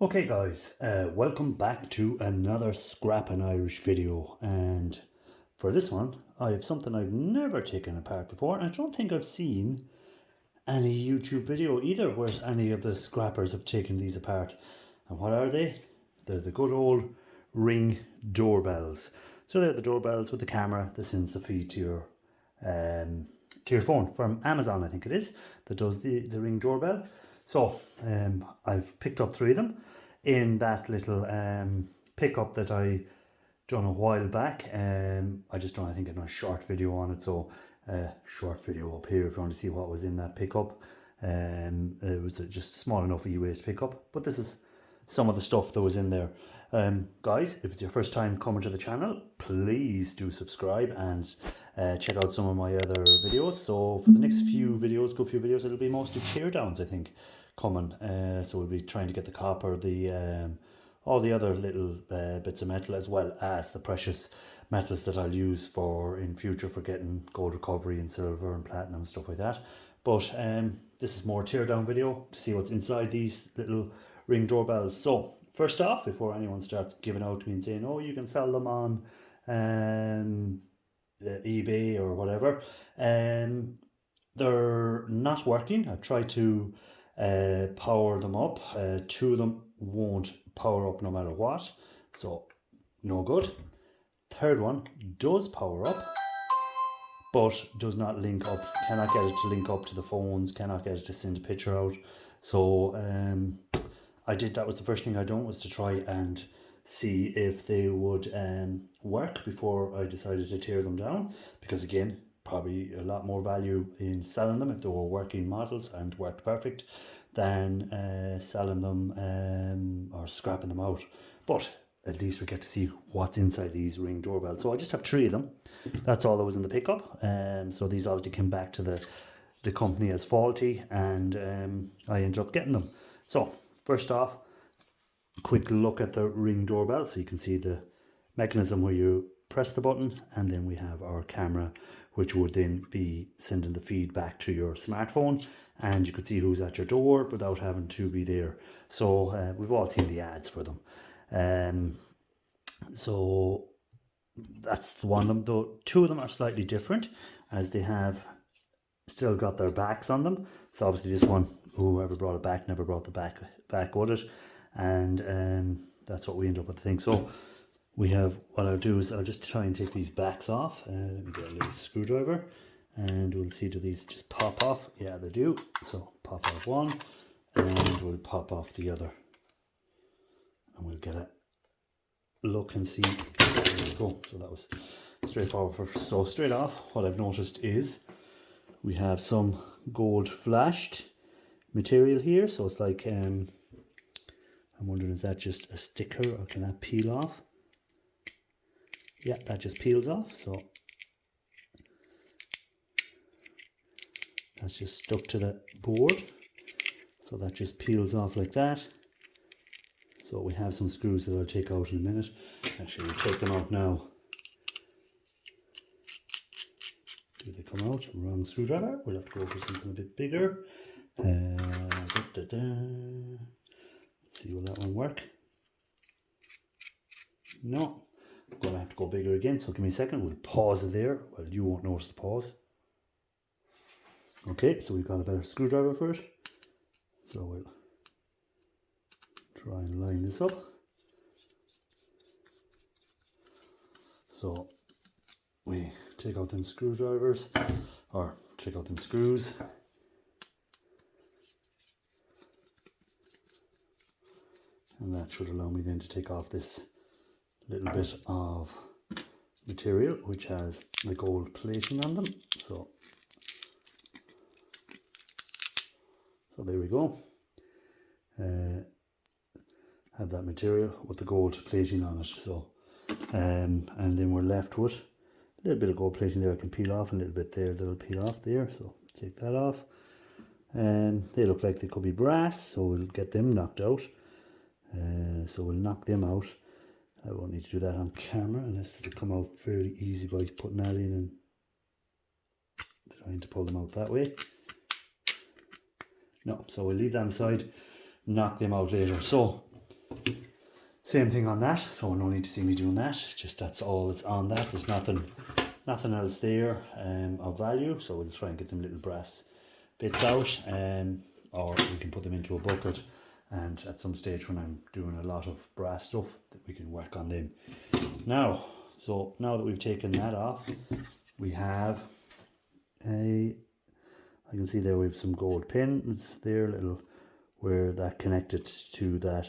Okay guys, welcome back to another Scrap and Irish video, and for this one I have something I've never taken apart before, and I don't think I've seen any YouTube video either where any of the scrappers have taken these apart. And what are they? They're the good old Ring doorbells. So they're the doorbells with the camera that sends the feed to your phone from Amazon, I think it is, that does the Ring doorbell. So I've picked up 3 of them in that little pickup that I done a while back. I just done, I think, a nice short video on it. So short video up here if you want to see what was in that pickup. It was just a small enough e-waste pickup, but this is some of the stuff that was in there. Guys, if it's your first time coming to the channel, please do subscribe and check out some of my other videos. So for the next few videos, good few videos, it'll be mostly teardowns, I think, coming. So we'll be trying to get the copper, the all the other little bits of metal, as well as the precious metals that I'll use for in future for getting gold recovery and silver and platinum and stuff like that. But this is more teardown video to see what's inside these little Ring doorbells. So first off, before anyone starts giving out to me and saying, oh, you can sell them on eBay or whatever, they're not working. I've tried to power them up. 2 of them won't power up no matter what, so no good. 3rd one does power up, but does not link up, cannot get it to link up to the phones, cannot get it to send a picture out. So that was the first thing I done, was to try and see if they would work before I decided to tear them down, because again, probably a lot more value in selling them if they were working models and worked perfect than selling them or scrapping them out. But at least we get to see what's inside these Ring doorbells. So I just have 3 of them. That's all that was in the pickup. So these obviously came back to the company as faulty, and I ended up getting them. So first off, quick look at the Ring doorbell, so you can see the mechanism where you press the button, and then we have our camera, which would then be sending the feed back to your smartphone, and you could see who's at your door without having to be there. So we've all seen the ads for them. So that's one of them, though 2 of them are slightly different, as they have still got their backs on them. So obviously this one, whoever brought it back never brought the back with it, and that's what we end up with, I think. So we have, what I'll do is I'll just try and take these backs off. Let me get a little screwdriver, and we'll see, do these just pop off? Yeah, they do. So pop off one, and we'll pop off the other, and we'll get a look and see. There we go. So that was straightforward. So straight off, what I've noticed is we have some gold flashed material here. So it's like, I'm wondering, is that just a sticker, or can that peel off? Yeah, that just peels off. So that's just stuck to the board. So that just peels off like that. So we have some screws that I'll take out in a minute. Actually, we'll take them out now. Do they come out? Wrong screwdriver. We'll have to go for something a bit bigger. Let's see, will that one work? No. I'm going to have to go bigger again, so give me a second. We'll pause it there. Well, you won't notice the pause. Okay, so we've got a better screwdriver for it. So we'll try and line this up. So we take out them screwdrivers, or take out them screws. And that should allow me then to take off this little bit of material which has the gold plating on them. So there we go. Have that material with the gold plating on it. So and then we're left with a little bit of gold plating there. I can peel off, a little bit there that'll peel off there, so take that off. They look like they could be brass, so we'll get them knocked out. So we'll knock them out. I won't need to do that on camera unless they come out fairly easy by putting that in and trying to pull them out that way. No, so we'll leave them aside, knock them out later. So Same thing on that, so no need to see me doing that. It's just that's all that's on that. There's nothing else there of value. So we'll try and get them little brass bits out, or we can put them into a bucket. And at some stage when I'm doing a lot of brass stuff, that we can work on them. Now that we've taken that off, we have I can see there we have some gold pins there, little where that connected to that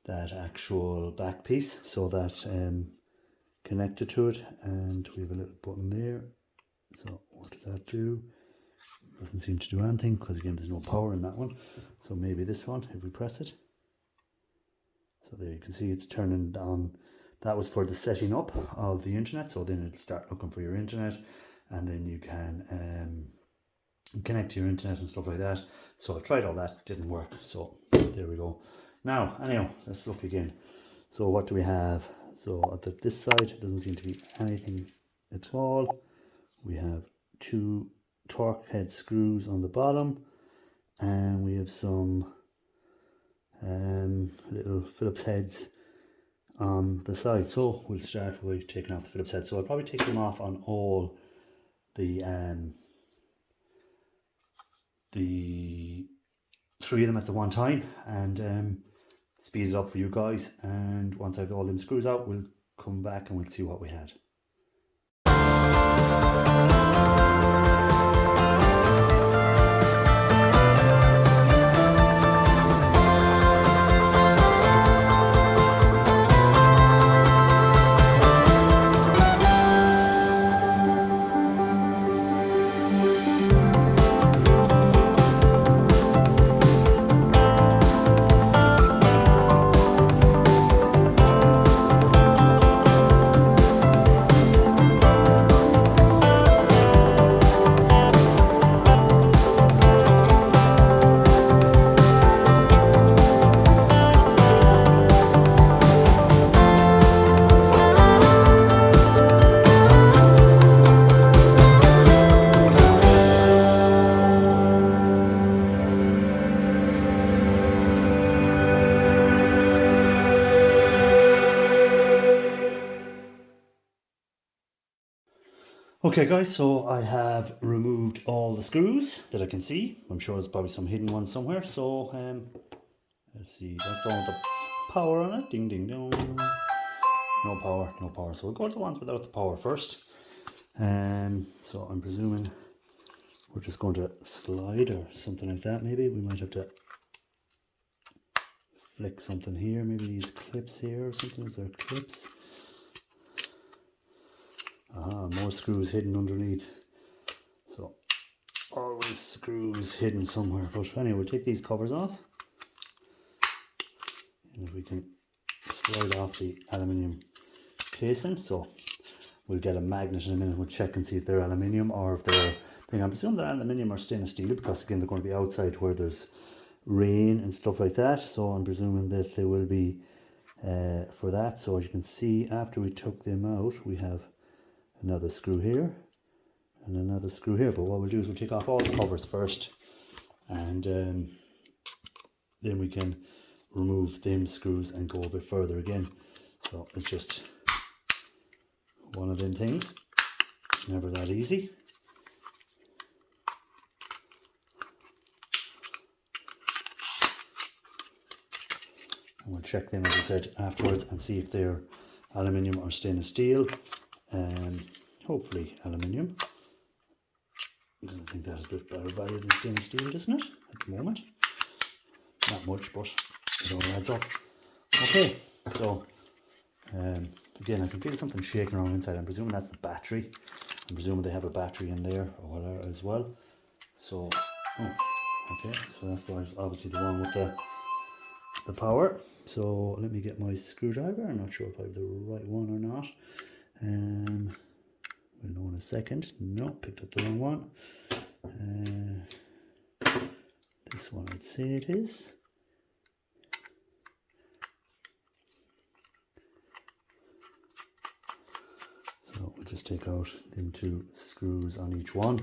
that actual back piece, so that connected to it, and we have a little button there. So what does that do? Doesn't seem to do anything because again there's no power in that one. So maybe this one, if we press it. So there you can see it's turning on. That was for the setting up of the internet, so then it'll start looking for your internet, and then you can connect to your internet and stuff like that. So I've tried all that, didn't work, so there we go. Now anyhow, let's look again. So what do we have? So at this side doesn't seem to be anything at all. We have 2 torque head screws on the bottom, and we have some little Phillips heads on the side. So we'll start by taking off the Phillips head. So I'll probably take them off on all the 3 of them at the one time, and speed it up for you guys. And once I've all them screws out, we'll come back and we'll see what we had. Okay guys, so I have removed all the screws that I can see. I'm sure there's probably some hidden ones somewhere. So let's see, that's the one with the power on it. Ding ding dong. No power. So we'll go to the ones without the power first. So I'm presuming we're just going to slide or something like that. Maybe we might have to flick something here. Maybe these clips here or something. Is there clips? More screws hidden underneath. So always screws hidden somewhere. But anyway, we'll take these covers off. And if we can slide off the aluminium casing. So we'll get a magnet in a minute. We'll check and see if they're aluminium or if they're I'm presuming they're aluminium or stainless steel, because again they're going to be outside where there's rain and stuff like that. So I'm presuming that they will be for that. So as you can see, after we took them out, we have another screw here and another screw here. But what we'll do is we'll take off all the covers first, and then we can remove them screws and go a bit further again. So it's just one of them things. It's never that easy. And we'll check them, as I said, afterwards and see if they're aluminium or stainless steel. Hopefully aluminium. I think that is a bit better value than stainless steel, doesn't it, at the moment? Not much, but it all adds up. Okay, so again, I can feel something shaking around inside. I'm presuming that's the battery. I'm presuming they have a battery in there or whatever as well. So, okay, so that's obviously the one with the power. So let me get my screwdriver. I'm not sure if I have the right one or not. We'll know in a second. No, picked up the wrong one. This one I'd say it is. So we'll just take out them 2 screws on each one.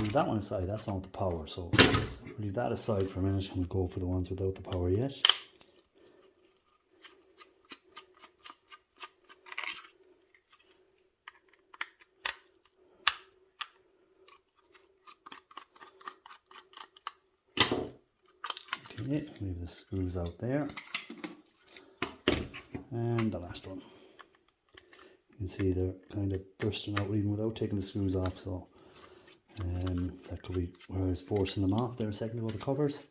leave that one aside. That's not the power, so we'll leave that aside for a minute and we'll go for the ones without the power yet. Okay, leave the screws out there. And the last one. You can see they're kind of bursting out even without taking the screws off, so that could be where I was forcing them off there a second ago, the covers.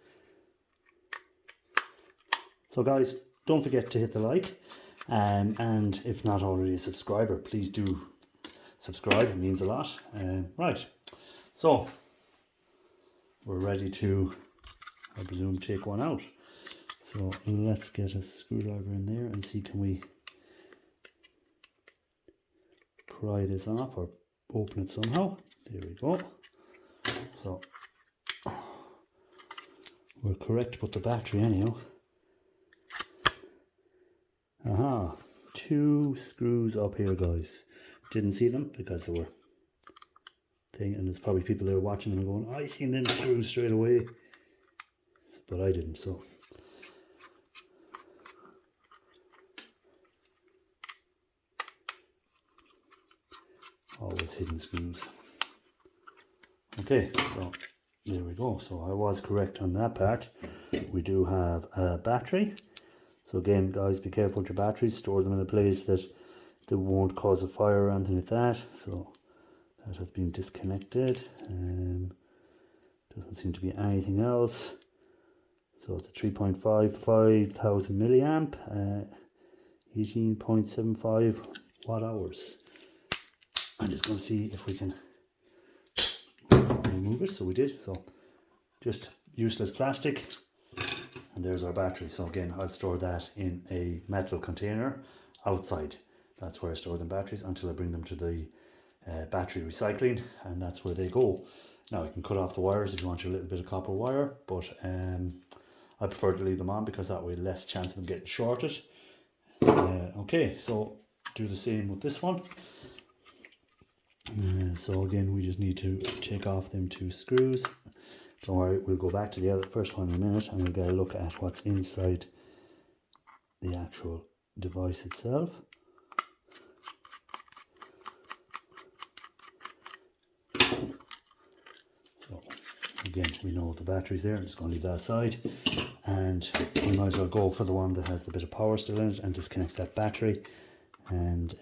So guys, don't forget to hit the like, and if not already a subscriber, please do subscribe, it means a lot. Right, so we're ready to, I presume, take one out. So let's get a screwdriver in there and see, can we pry this off or open it somehow. There we go. So we're correct to put the battery anyhow. Aha, 2 screws up here, guys. Didn't see them because they were thing, and there's probably people there watching them going, I seen them screws straight away, but I didn't. So always hidden screws. Okay, so there we go. So I was correct on that part. We do have a battery. So again, guys, be careful with your batteries. Store them in a place that they won't cause a fire or anything like that. So that has been disconnected. Doesn't seem to be anything else. So it's a 3.55,000 milliamp, 18.75 watt hours. I'm just going to see if we can remove it. So we did. So just useless plastic, and there's our battery. So again, I'll store that in a metal container outside. That's where I store the batteries until I bring them to the battery recycling, and that's where they go. Now you can cut off the wires if you want your little bit of copper wire, but I prefer to leave them on because that way less chance of them getting shorted. Okay, so do the same with this one. So again, we just need to take off them 2 screws. Don't worry, we'll go back to the other first one in a minute and we'll get a look at what's inside the actual device itself. So again, we know the battery's there. I'm just going to leave that aside, and we might as well go for the one that has a bit of power still in it and disconnect that battery, and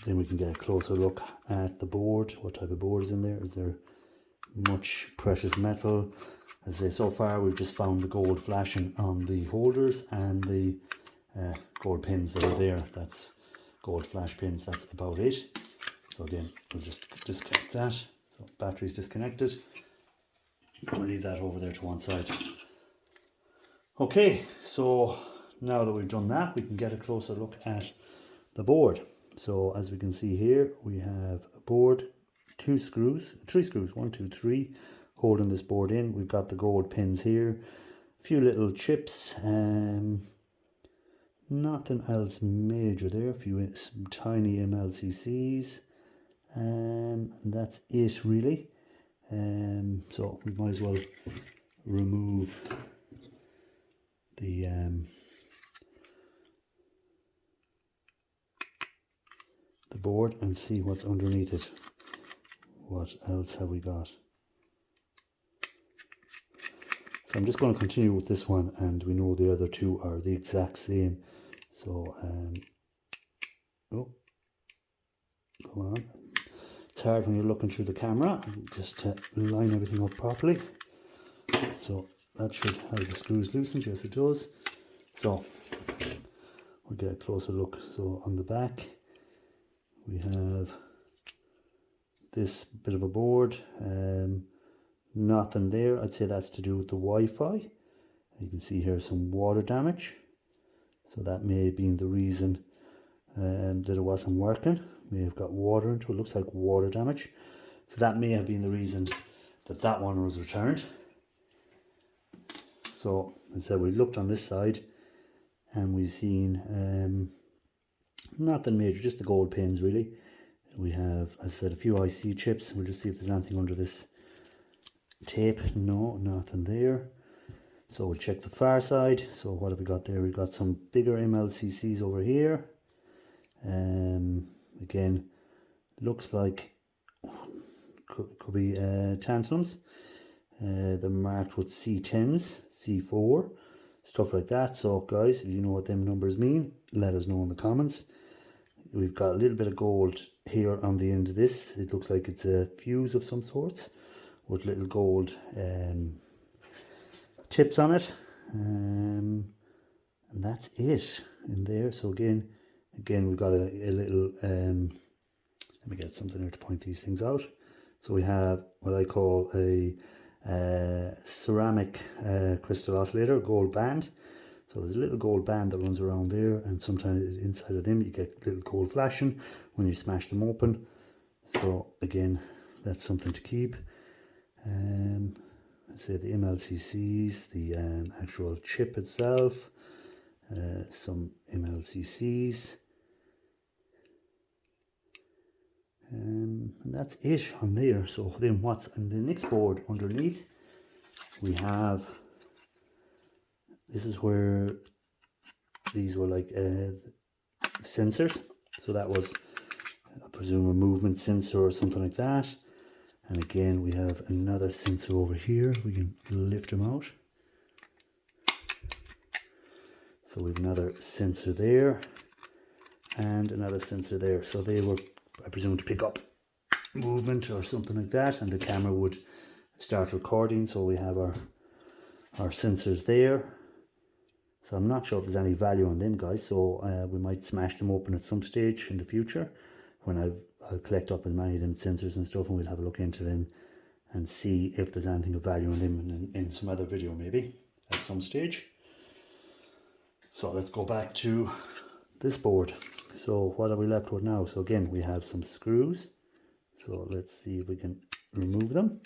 then we can get a closer look at the board. What type of board is in there? Is there much precious metal? As I say, so far we've just found the gold flashing on the holders and the gold pins that are there. That's gold flash pins, that's about it. So again, we'll just disconnect that. So battery's disconnected. We'll leave that over there to one side. Okay, so now that we've done that, we can get a closer look at the board. So as we can see here, we have a board, 3 screws, 1, 2, 3, holding this board in. We've got the gold pins here, a few little chips, nothing else major there, a few tiny MLCCs, and that's it really. So we might as well remove the board and see what's underneath it. What else have we got? So I'm just going to continue with this one, and we know the other 2 are the exact same. So oh, come on, it's hard when you're looking through the camera just to line everything up properly. So that should have the screws loosened. Yes, it does. So we'll get a closer look. So on the back we have this bit of a board, nothing there. I'd say that's to do with the Wi-Fi. You can see here some water damage, so that may have been the reason that it wasn't working. May have got water into it. Looks like water damage, so that may have been the reason that that one was returned. So as I said, we looked on this side and we've seen nothing major, just the gold pins really. We have, as I said, a few IC chips. We'll just see if there's anything under this tape. No, nothing there. So we'll check the far side. So what have we got there? We've got some bigger MLCCs over here. Again, looks like could be tantalums. They're marked with C10s, C4, stuff like that. So guys, if you know what them numbers mean, let us know in the comments. We've got a little bit of gold here on the end of this. It looks like it's a fuse of some sorts with little gold tips on it. And that's it in there. So again we've got a little let me get something here to point these things out. So we have what I call a ceramic crystal oscillator, gold band. So there's a little gold band that runs around there, and sometimes inside of them you get little gold flashing when you smash them open. So again, that's something to keep. Let's say the MLCCs, the actual chip itself, some MLCCs. And that's it on there. So then what's on the next board underneath, we have, this is where these were like sensors. So that was, I presume, a movement sensor or something like that. And again, we have another sensor over here. We can lift them out. So we have another sensor there and another sensor there. So they were, I presume, to pick up movement or something like that, and the camera would start recording. So we have our sensors there. So I'm not sure if there's any value on them, guys. So we might smash them open at some stage in the future when I'll collect up as many of them sensors and stuff, and we'll have a look into them and see if there's anything of value on them in some other video maybe at some stage. So let's go back to this board. So what are we left with now? So again, we have some screws. So let's see if we can remove them.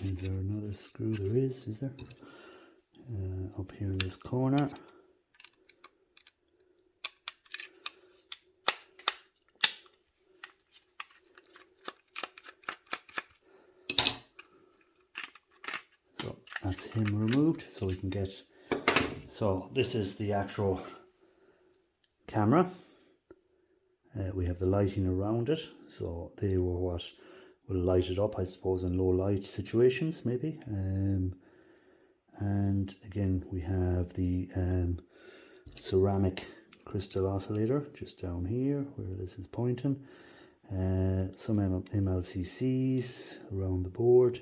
Is there another screw? There is there? Up here in this corner. So that's him removed, so we can get, so this is the actual camera. We have the lighting around it, so they were what will light it up, I suppose, in low light situations maybe. And again, we have the ceramic crystal oscillator just down here where this is pointing. Some MLCCs around the board,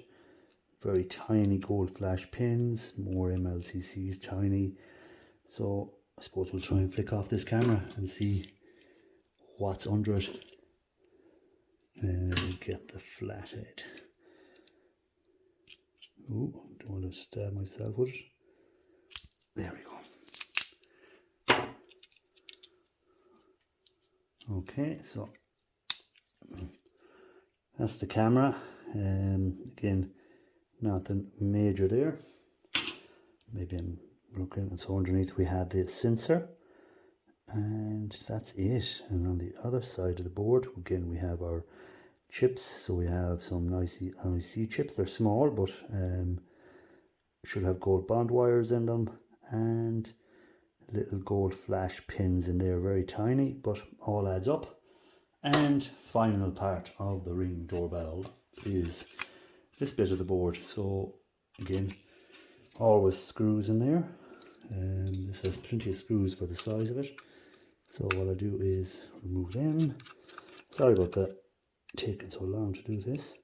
very tiny gold flash pins, more MLCCs, tiny. So I suppose we'll try and flick off this camera and see what's under it. We'll get the flathead. Oh, don't want to stab myself with it. There we go. Okay, so that's the camera. Again, nothing major there. Maybe I'm looking, and so underneath we had the sensor, and that's it. And on the other side of the board, again, we have our chips. So we have some nice IC chips. They're small, but should have gold bond wires in them, and little gold flash pins in there, very tiny, but all adds up. And final part of the Ring doorbell is this bit of the board. So again, always screws in there, and this has plenty of screws for the size of it. So what I do is remove them. Sorry about that taking so long to do this.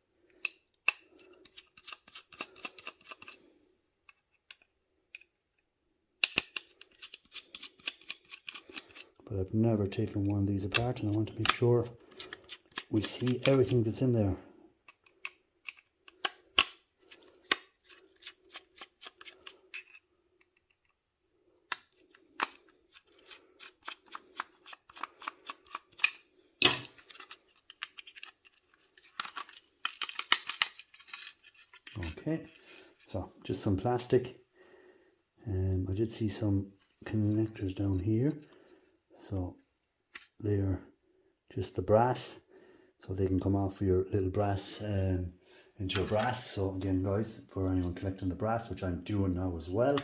But I've never taken one of these apart, and I want to make sure we see everything that's in there. Okay, so just some plastic. I did see some connectors down here, so they're just the brass, so they can come off your little brass into your brass. So again guys, for anyone collecting the brass, which I'm doing now as well,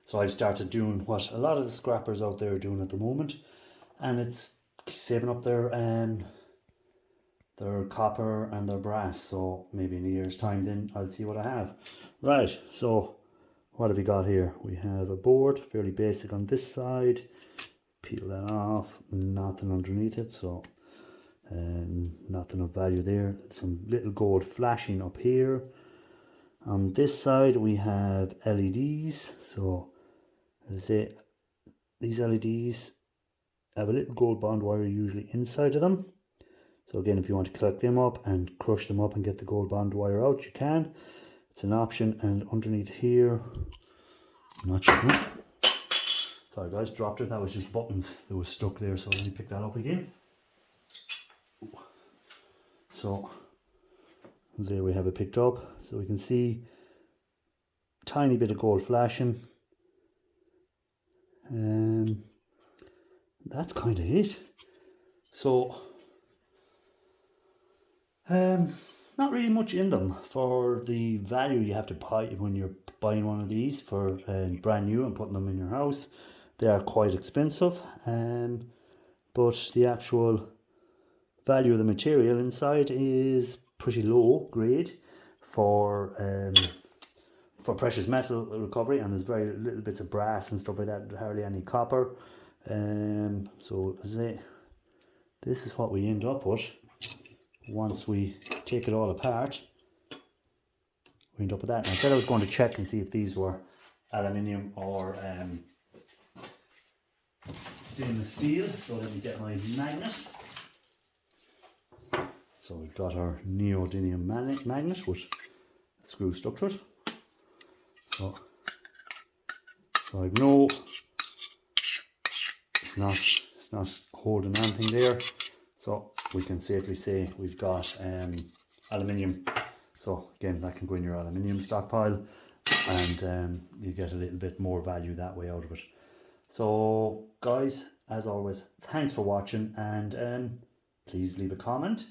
so I've started doing what a lot of the scrappers out there are doing at the moment, and it's saving up their copper and their brass. So maybe in a year's time then I'll see what I have. Right, so what have we got here? We have a board, fairly basic on this side. Peel that off, nothing underneath it, so nothing of value there. Some little gold flashing up here. On this side we have LEDs. So as I say, these LEDs have a little gold bond wire usually inside of them. So again, if you want to collect them up and crush them up and get the gold bond wire out, you can. It's an option. And underneath here, I'm not sure. Sorry guys, dropped it. That was just buttons that was stuck there, so let me pick that up again. So there we have it picked up. So we can see tiny bit of gold flashing. That's kind of it. So not really much in them for the value you have to buy when you're buying one of these for brand new and putting them in your house. They are quite expensive, but the actual value of the material inside is pretty low grade for precious metal recovery, and there's very little bits of brass and stuff like that, hardly any copper. So this is what we end up with once we take it all apart. We end up with that. And I said I was going to check and see if these were aluminium or stainless steel. So let me get my magnet. So we've got our neodymium magnet with a screw stuck to it. So I know it's not holding anything there. So we can safely say we've got aluminium. So again, that can go in your aluminium stockpile, and you get a little bit more value that way out of it. So guys, as always, thanks for watching, and please leave a comment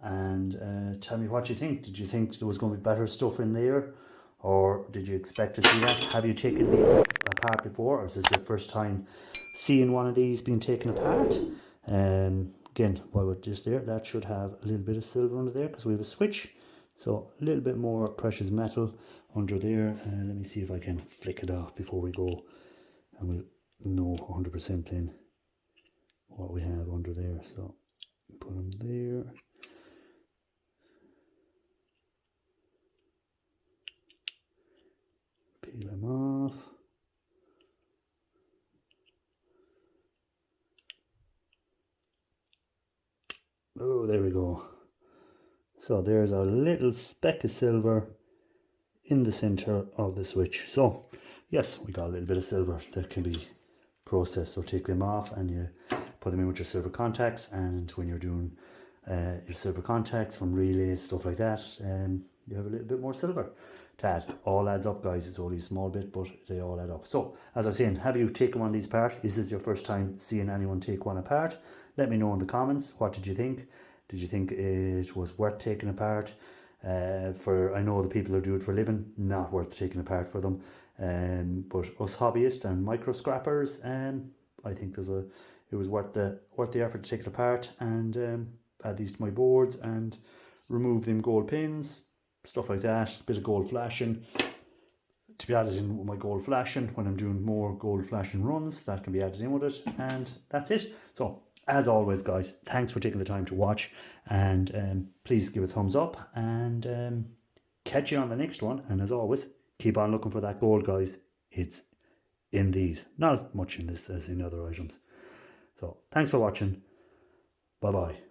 and tell me what you think. Did you think there was going to be better stuff in there, or did you expect to see that? Have you taken these apart before, or is this your first time seeing one of these being taken apart? Again, while we're just there, that should have a little bit of silver under there because we have a switch. So a little bit more precious metal under there. Let me see if I can flick it off before we go, and we'll know 100% then what we have under there. So put them there. Peel them off. Oh, there we go. So there's a little speck of silver in the center of the switch. So yes, we got a little bit of silver that can be processed. So take them off and you put them in with your silver contacts, and when you're doing your silver contacts from relays, stuff like that, you have a little bit more silver to add. All adds up guys. It's only a small bit, but they all add up. So as I was saying, have you taken one of these apart? Is this your first time seeing anyone take one apart? Let me know in the comments. What did you think? Did you think it was worth taking apart? I know the people who do it for a living, not worth taking apart for them. But us hobbyists and micro scrappers, I think it was worth the effort to take it apart and add these to my boards and remove them gold pins, stuff like that. A bit of gold flashing to be added in with my gold flashing when I'm doing more gold flashing runs. That can be added in with it, and that's it. So as always guys, thanks for taking the time to watch, and please give a thumbs up, and catch you on the next one. And as always, keep on looking for that gold guys. It's in these, not as much in this as in other items. So thanks for watching. Bye bye.